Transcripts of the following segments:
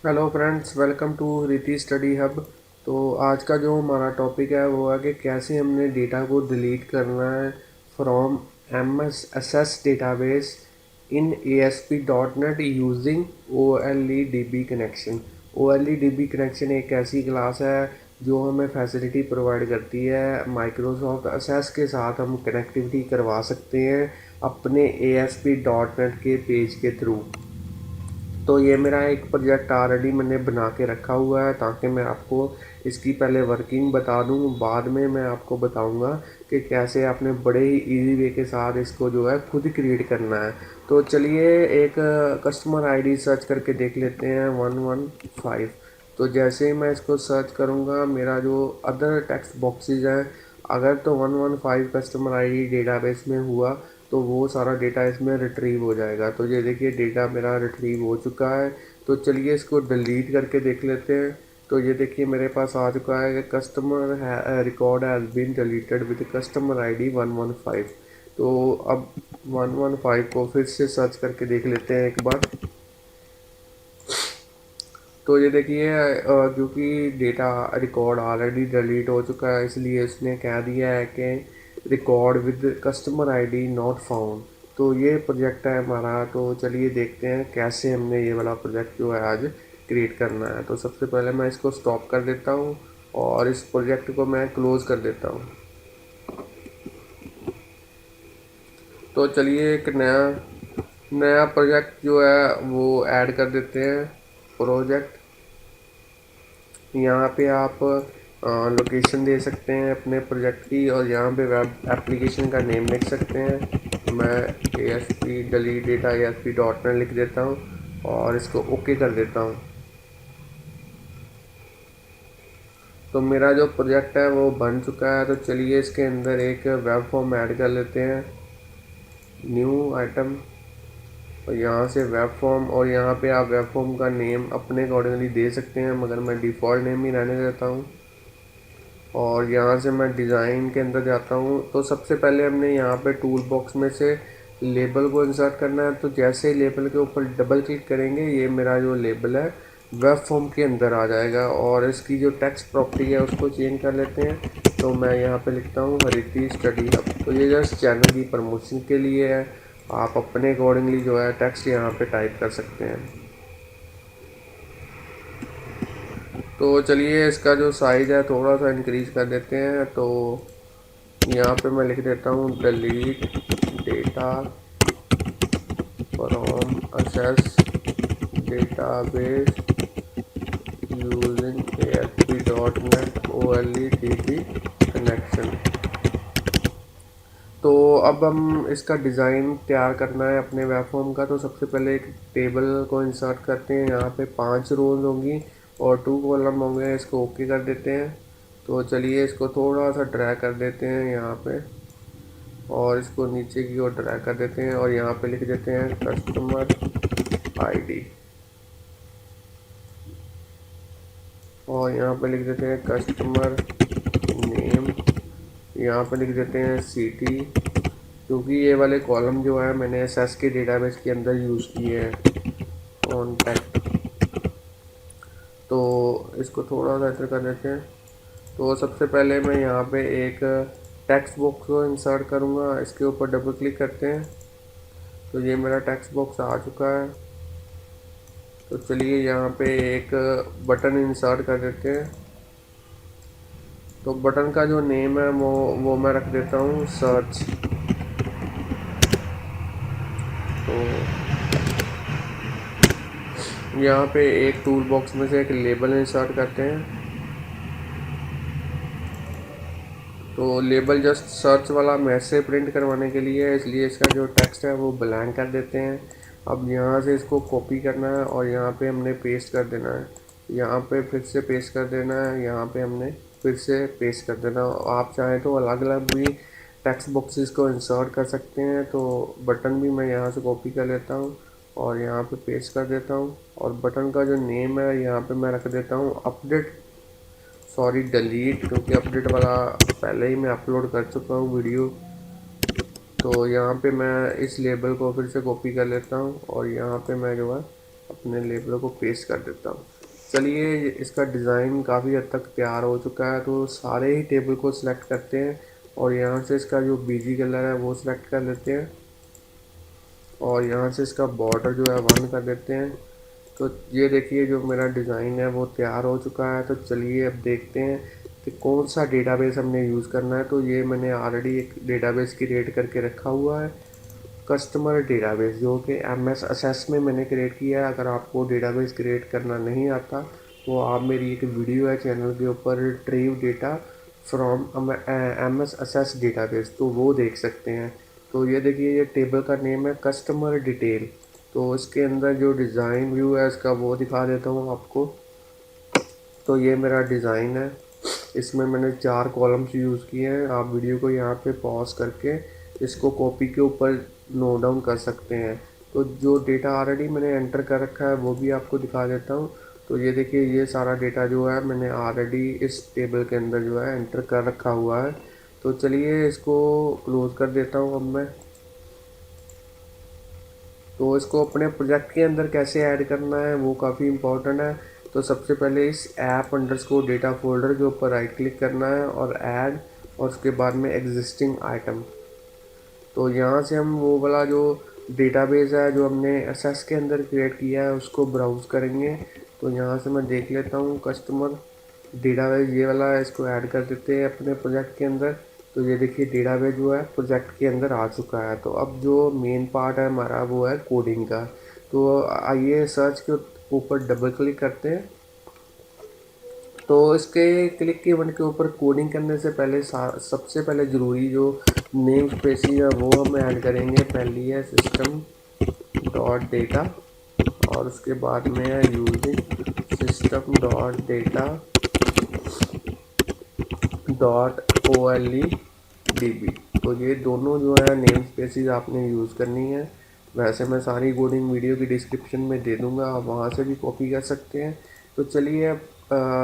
Hello friends, welcome to रीति study hub. तो आज का जो हमारा टॉपिक है वो है कि कैसे हमने डेटा को डिलीट करना है from M S S S database in A S P dot net using O L E D B connection. O L E D B connection एक ऐसी क्लास है जो हमें फैसिलिटी प्रोवाइड करती है। माइक्रोसॉफ्ट एसेस के साथ हम कनेक्टिविटी करवा सकते हैं अपने ए एस पी डॉट नेट के पेज के थ्रू। तो ये मेरा एक प्रोजेक्ट ऑलरेडी मैंने बना के रखा हुआ है ताकि मैं आपको इसकी पहले वर्किंग बता दूं, बाद में मैं आपको बताऊंगा कि कैसे आपने बड़े ही इजी वे के साथ इसको जो है खुद क्रिएट करना है। तो चलिए एक कस्टमर आईडी सर्च करके देख लेते हैं 115। तो जैसे ही मैं इसको सर्च करूंगा मेरा जो अदर टेक्स्ट बॉक्सेस हैं, अगर तो 115 कस्टमर आईडी डेटाबेस में हुआ तो वो सारा डेटा इसमें रिट्रीव हो जाएगा। तो ये देखिए डेटा मेरा रिट्रीव हो चुका है। तो चलिए इसको डिलीट करके देख लेते हैं। तो ये देखिए मेरे पास आ चुका है कि customer record has been deleted with customer ID 115। तो अब 115 को फिर से सर्च करके देख लेते हैं एक बार। तो ये देखिए क्योंकि डेटा रिकॉर्ड ऑलरेडी डिलीट हो चुका है इसलिए इसने कह दिया है कि record with customer ID not found. तो ये प्रोजेक्ट है हमारा। तो चलिए देखते हैं कैसे हमने ये वाला प्रोजेक्ट जो है आज क्रिएट करना है। तो सबसे पहले मैं इसको स्टॉप कर देता हूँ और इस प्रोजेक्ट को मैं क्लोज़ कर देता हूँ। तो चलिए एक नया नया प्रोजेक्ट जो है वो ऐड कर देते हैं। प्रोजेक्ट, यहाँ पे आप लोकेशन दे सकते हैं अपने प्रोजेक्ट की और यहाँ पे वेब एप्लीकेशन का नेम लिख सकते हैं। मैं ए एस पी डिलीट डेटा ए एस पी डॉट नेट लिख देता हूँ और इसको ओके कर देता हूँ। तो मेरा जो प्रोजेक्ट है वो बन चुका है। तो चलिए इसके अंदर एक वेब फॉर्म ऐड कर लेते हैं, न्यू आइटम, और यहाँ से वेब फॉर्म, और यहाँ पे आप वेब फॉर्म का नेम अपने अकॉर्डिंगली दे सकते हैं मगर मैं डिफ़ॉल्ट नेम ही रहने देता हूँ। और यहाँ से मैं डिज़ाइन के अंदर जाता हूँ। तो सबसे पहले हमने यहाँ पे टूल बॉक्स में से लेबल को इंसर्ट करना है। तो जैसे ही लेबल के ऊपर डबल क्लिक करेंगे ये मेरा जो लेबल है वेब फॉर्म के अंदर आ जाएगा। और इसकी जो टेक्स्ट प्रॉपर्टी है उसको चेंज कर लेते हैं। तो मैं यहाँ पे लिखता हूँ हरिती स्टडी हब। तो ये जस्ट चैनल की प्रमोशन के लिए है, आप अपने अकॉर्डिंगली जो है टेक्स्ट यहाँ पे टाइप कर सकते हैं। तो चलिए इसका जो साइज़ है थोड़ा सा इंक्रीज़ कर देते हैं। तो यहाँ पे मैं लिख देता हूँ delete data from access database using A S P dot net O L E D B connection. तो अब हम इसका डिज़ाइन तैयार करना है अपने वेब फॉर्म का। तो सबसे पहले एक टेबल को इंसर्ट करते हैं। यहाँ पे 5 रोज होंगी और 2 कॉलम होंगे। इसको ओके कर देते हैं। तो चलिए इसको थोड़ा सा ड्रैग कर देते हैं यहाँ पे और इसको नीचे की ओर ड्रैग कर देते हैं और यहाँ पे लिख देते हैं कस्टमर आईडी और यहाँ पे लिख देते हैं कस्टमर नेम। यहाँ पे लिख देते हैं सिटी, क्योंकि ये वाले कॉलम जो है मैंने एसएस के डेटाबेस के अंदर यूज़ किए हैं। कॉन्टैक्ट, तो इसको थोड़ा सा ऐसे कर देते हैं। तो सबसे पहले मैं यहाँ पे एक टेक्स्ट बॉक्स को इंसर्ट करूँगा। इसके ऊपर डबल क्लिक करते हैं। तो ये मेरा टेक्स्ट बॉक्स आ चुका है। तो चलिए यहाँ पे एक बटन इंसर्ट कर देते हैं। तो बटन का जो नेम है वो मैं रख देता हूँ सर्च। तो यहाँ पे एक टूल बॉक्स में से एक लेबल इंसर्ट करते हैं। तो लेबल जस्ट सर्च वाला मैसेज प्रिंट करवाने के लिए है, इसलिए इसका जो टेक्स्ट है वो ब्लैंक कर देते हैं। अब यहाँ से इसको कॉपी करना है और यहाँ पे हमने पेस्ट कर देना है। यहाँ पे फिर से पेस्ट कर देना है, यहाँ पे हमने फिर से पेस्ट कर देना। आप चाहें तो अलग अलग भी टेक्स्ट बॉक्सेस को इंसर्ट कर सकते हैं। तो बटन भी मैं यहाँ से कॉपी कर लेता हूँ और यहाँ पे पेस्ट कर देता हूँ। और बटन का जो नेम है यहाँ पे मैं रख देता हूँ अपडेट, सॉरी डिलीट, क्योंकि अपडेट वाला पहले ही मैं अपलोड कर चुका हूँ वीडियो। तो यहाँ पे मैं इस लेबल को फिर से कॉपी कर लेता हूँ और यहाँ पे मैं जो है अपने लेबल को पेस्ट कर देता हूँ। चलिए, इसका डिज़ाइन काफ़ी हद तक तैयार हो चुका है, तो सारे ही टेबल को सिलेक्ट करते हैं और यहाँ से इसका जो बीजी कलर है वो सिलेक्ट कर लेते हैं और यहाँ से इसका बॉर्डर जो है 1 कर देते हैं। तो ये देखिए जो मेरा डिज़ाइन है वो तैयार हो चुका है। तो चलिए अब देखते हैं कि कौन सा डेटाबेस हमने यूज़ करना है। तो ये मैंने ऑलरेडी एक डेटाबेस क्रिएट करके रखा हुआ है, कस्टमर डेटाबेस, जो कि एमएस एसएस में मैंने क्रिएट किया है। अगर आपको डेटाबेस क्रिएट करना नहीं आता तो आप मेरी एक वीडियो है चैनल के ऊपर, retrieve data from MS SS database, तो वो देख सकते हैं। तो ये देखिए ये टेबल का नेम है कस्टमर डिटेल। तो इसके अंदर जो डिज़ाइन व्यू है इसका वो दिखा देता हूँ आपको। तो ये मेरा डिज़ाइन है, इसमें मैंने 4 कॉलम्स यूज़ किए हैं। आप वीडियो को यहाँ पे पॉज करके इसको कॉपी के ऊपर नोट डाउन कर सकते हैं। तो जो डेटा ऑलरेडी मैंने एंटर कर रखा है वो भी आपको दिखा देता हूँ। तो ये देखिए ये सारा डेटा जो है मैंने ऑलरेडी इस टेबल के अंदर जो है एंटर कर रखा हुआ है। तो चलिए इसको क्लोज़ कर देता हूँ अब मैं। तो इसको अपने प्रोजेक्ट के अंदर कैसे ऐड करना है वो काफ़ी इम्पोर्टेंट है। तो सबसे पहले इस ऐप अंडरस्कोर डेटा फोल्डर के ऊपर राइट क्लिक करना है और ऐड, और उसके बाद में एग्जिस्टिंग आइटम। तो यहाँ से हम वो वाला जो डेटाबेस है जो हमने एसएस के अंदर क्रिएट किया है उसको ब्राउज़ करेंगे। तो यहाँ से मैं देख लेता हूँ कस्टमर डेटाबेस ये वाला है, इसको ऐड कर देते हैं अपने प्रोजेक्ट के अंदर। तो ये देखिए डेटाबेस जो है प्रोजेक्ट के अंदर आ चुका है। तो अब जो मेन पार्ट है हमारा वो है कोडिंग का। तो आइए सर्च के ऊपर डबल क्लिक करते हैं। तो इसके क्लिक के बटन के ऊपर कोडिंग करने से पहले सबसे पहले ज़रूरी जो नेम स्पेसिस है वो हम ऐड करेंगे। पहली है सिस्टम डॉट डेटा और उसके बाद में है using system dot data dot OLEDB। तो ये दोनों जो है नेम स्पेसिस आपने यूज़ करनी है। वैसे मैं सारी कोडिंग वीडियो की डिस्क्रिप्शन में दे दूँगा, आप वहाँ से भी कॉपी कर सकते हैं। तो चलिए अब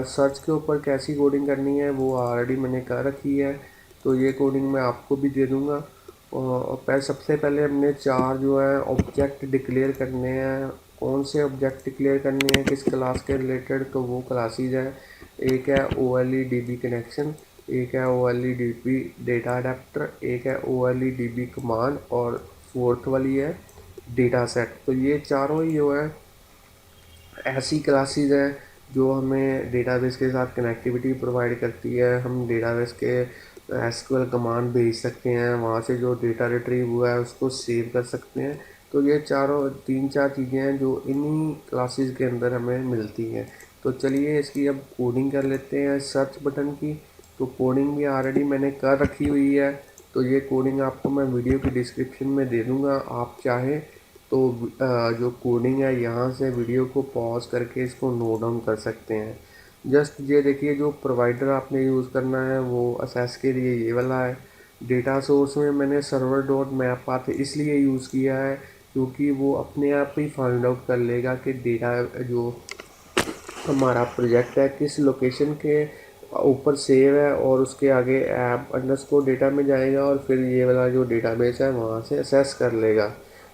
सर्च के ऊपर कैसी कोडिंग करनी है वो ऑलरेडी मैंने कर रखी है, तो ये कोडिंग मैं आपको भी दे दूँगा। और सबसे पहले हमने 4 जो है ऑब्जेक्ट डिक्लेयर करने हैं। कौन से ऑब्जेक्ट डिक्लेयर करने हैं, किस क्लास के रिलेटेड, तो वो क्लासेज है। एक है OLEDB कनेक्शन, एक है OLEDB डेटा अडेप्टर, एक है OLEDB कमांड और फोर्थ वाली है डेटा सेट। तो ये चारों ही जो है ऐसी क्लासेस हैं जो हमें डेटाबेस के साथ कनेक्टिविटी प्रोवाइड करती है। हम डेटाबेस के SQL कमांड भेज सकते हैं, वहाँ से जो डेटा रिट्रीव हुआ है उसको सेव कर सकते हैं। तो ये चारों 3-4 चीज़ें हैं जो इन्हीं क्लासेस के अंदर हमें मिलती हैं। तो चलिए इसकी अब कोडिंग कर लेते हैं सर्च बटन की। तो कोडिंग भी ऑलरेडी मैंने कर रखी हुई है, तो ये कोडिंग आपको मैं वीडियो की डिस्क्रिप्शन में दे दूँगा। आप चाहें तो जो कोडिंग है यहाँ से वीडियो को पॉज करके इसको नोट डाउन कर सकते हैं। जस्ट ये देखिए जो प्रोवाइडर आपने यूज़ करना है वो असेस के लिए ये वाला है। डेटा सोर्स में मैंने सर्वर डॉट मैप पाथ इसलिए यूज़ किया है क्योंकि वो अपने आप ही फाइंड आउट कर लेगा कि डेटा जो हमारा प्रोजेक्ट है किस लोकेशन के ऊपर सेव है, और उसके आगे ऐप अंडरस्कोर डेटा में जाएगा और फिर ये वाला जो डेटाबेस है वहाँ से असेस कर लेगा।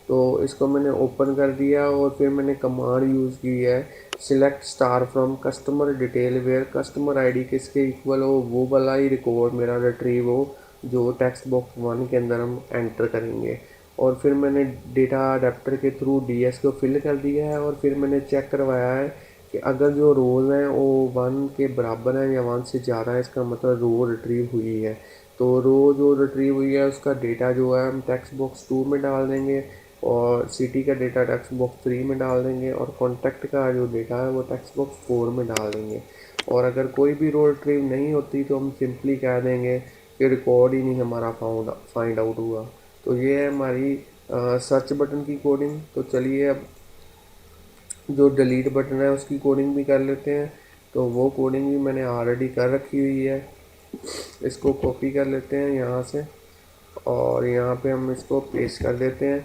तो इसको मैंने ओपन कर दिया और फिर मैंने कमांड यूज़ की है select star from customer detail where customer ID किसके इक्वल हो वो वाला ही रिकॉर्ड मेरा रिट्रीव हो जो टेक्स्ट बॉक्स 1 के अंदर हम एंटर करेंगे। और फिर मैंने डेटा अडेप्टर के थ्रू DS को फिल कर दिया है और फिर मैंने चेक करवाया है कि अगर जो रोज़ हैं वो 1 के बराबर हैं या 1 से ज़्यादा है, इसका मतलब रो रिट्रीव हुई है। तो रो जो रिट्रीव हुई है उसका डेटा जो है हम टेक्स्ट बॉक्स 2 में डाल देंगे और सिटी का डेटा टेक्स्ट बॉक्स 3 में डाल देंगे और कॉन्टैक्ट का जो डेटा है वो टेक्स्ट बॉक्स 4 में डाल देंगे। और अगर कोई भी रो रिट्रीव नहीं होती तो हम सिंपली कह देंगे कि रिकॉर्ड ही नहीं हमारा फाइंड आउट हुआ। तो ये है हमारी सर्च बटन की कोडिंग। तो चलिए अब जो डिलीट बटन है उसकी कोडिंग भी कर लेते हैं। तो वो कोडिंग भी मैंने ऑलरेडी कर रखी हुई है, इसको कॉपी कर लेते हैं यहाँ से और यहाँ पे हम इसको पेस्ट कर देते हैं।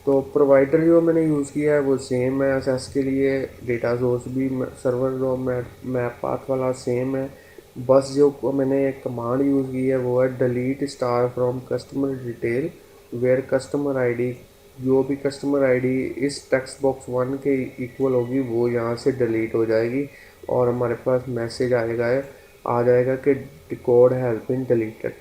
तो प्रोवाइडर जो मैंने यूज़ किया है वो सेम है असेस के लिए, डेटा सोर्स भी सर्वर जो मैप पाथ वाला सेम है। बस जो मैंने एक कमांड यूज़ की है वो है delete star from customer detail where customer ID जो भी कस्टमर आईडी इस टेक्स्ट बॉक्स 1 के इक्वल होगी वो यहाँ से डिलीट हो जाएगी और हमारे पास मैसेज आएगा आ जाएगा कि कोड हैज़ बीन डिलीटेड।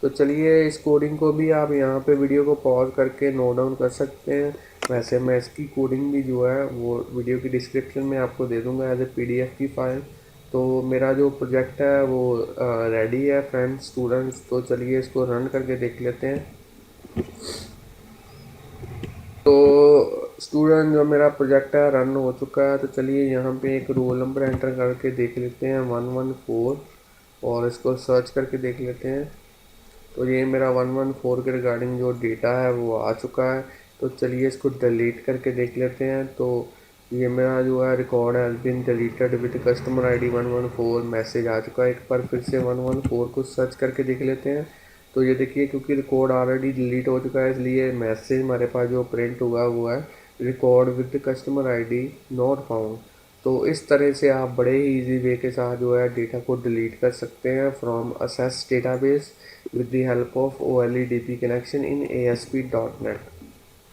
तो चलिए इस कोडिंग को भी आप यहाँ पे वीडियो को पॉज करके नोट डाउन कर सकते हैं। वैसे मैं इसकी कोडिंग भी जो है वो वीडियो की डिस्क्रिप्शन में आपको दे दूँगा एज ए PDF की फ़ाइल। तो मेरा जो प्रोजेक्ट है वो रेडी है फ्रेंड्स स्टूडेंट्स। तो चलिए इसको रन करके देख लेते हैं। तो स्टूडेंट जो मेरा प्रोजेक्ट है रन हो चुका है। तो चलिए यहाँ पे एक रोल नंबर एंटर करके देख लेते हैं 114 और इसको सर्च करके देख लेते हैं। तो ये मेरा 114 के रिगार्डिंग जो डेटा है वो आ चुका है। तो चलिए इसको डिलीट करके देख लेते हैं। तो ये मेरा जो है record has been deleted with customer ID 114 message आ चुका है। एक बार फिर से 114 को सर्च करके देख लेते हैं। तो ये देखिए क्योंकि रिकॉर्ड ऑलरेडी डिलीट हो चुका है इसलिए मैसेज हमारे पास जो प्रिंट हुआ हुआ है record with customer ID not found. तो इस तरह से आप बड़े ही इजी वे के साथ जो है डेटा को डिलीट कर सकते हैं from access database with the help of OLEDP connection in ASP.NET।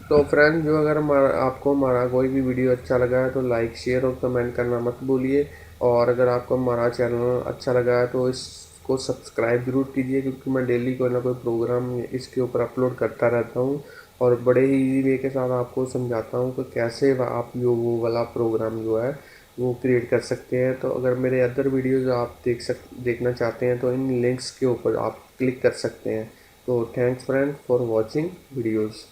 तो फ्रेंड जो अगर आपको हमारा कोई भी वीडियो अच्छा लगा है तो लाइक शेयर और कमेंट करना मत भूलिए। और अगर आपको हमारा चैनल अच्छा लगा है तो इसको सब्सक्राइब ज़रूर कीजिए क्योंकि मैं डेली कोई ना कोई प्रोग्राम इसके ऊपर अपलोड करता रहता हूँ और बड़े ही इजी वे के साथ आपको समझाता हूँ कि कैसे आप जो वो वाला प्रोग्राम जो है वो क्रिएट कर सकते हैं। तो अगर मेरे अदर वीडियोज़ आप देखना चाहते हैं तो इन लिंक्स के ऊपर आप क्लिक कर सकते हैं। तो thanks friend for watching videos.